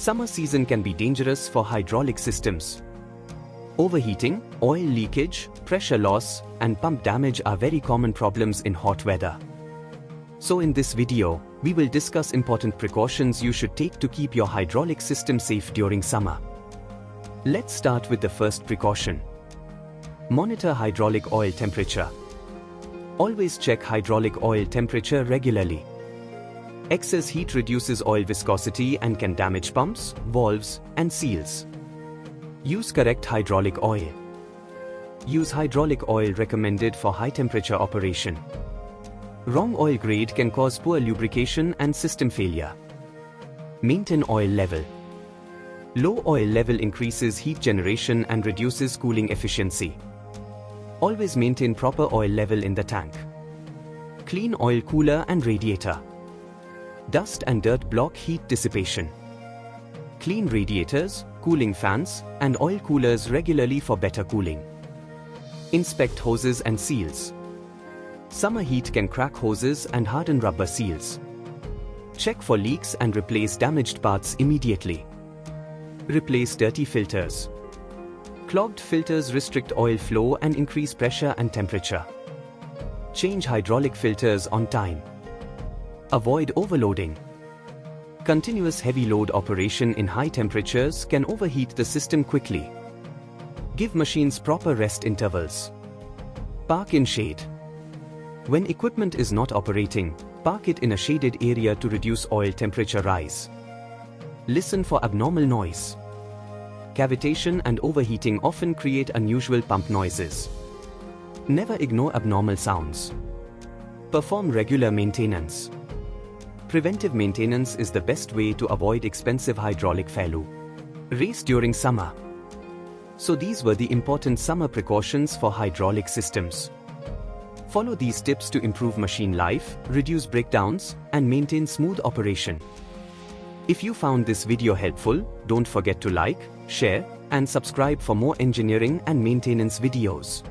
Summer season can be dangerous for hydraulic systems. Overheating, oil leakage, pressure loss, and pump damage are very common problems in hot weather. So in this video, we will discuss important precautions you should take to keep your hydraulic system safe during summer. Let's start with the first precaution. Monitor hydraulic oil temperature. Always check hydraulic oil temperature regularly. Excess heat reduces oil viscosity and can damage pumps, valves, and seals. Use correct hydraulic oil. Use hydraulic oil recommended for high temperature operation. Wrong oil grade can cause poor lubrication and system failure. Maintain oil level. Low oil level increases heat generation and reduces cooling efficiency. Always maintain proper oil level in the tank. Clean oil cooler and radiator. Dust and dirt block heat dissipation. Clean radiators, cooling fans, and oil coolers regularly for better cooling. Inspect hoses and seals. Summer heat can crack hoses and harden rubber seals. Check for leaks and replace damaged parts immediately. Replace dirty filters. Clogged filters restrict oil flow and increase pressure and temperature. Change hydraulic filters on time. Avoid overloading. Continuous heavy load operation in high temperatures can overheat the system quickly. Give machines proper rest intervals. Park in shade. When equipment is not operating, park it in a shaded area to reduce oil temperature rise. Listen for abnormal noise. Cavitation and overheating often create unusual pump noises. Never ignore abnormal sounds. Perform regular maintenance. Preventive maintenance is the best way to avoid expensive hydraulic failure. Race during summer. So these were the important summer precautions for hydraulic systems. Follow these tips to improve machine life, reduce breakdowns, and maintain smooth operation. If you found this video helpful, don't forget to like, share, and subscribe for more engineering and maintenance videos.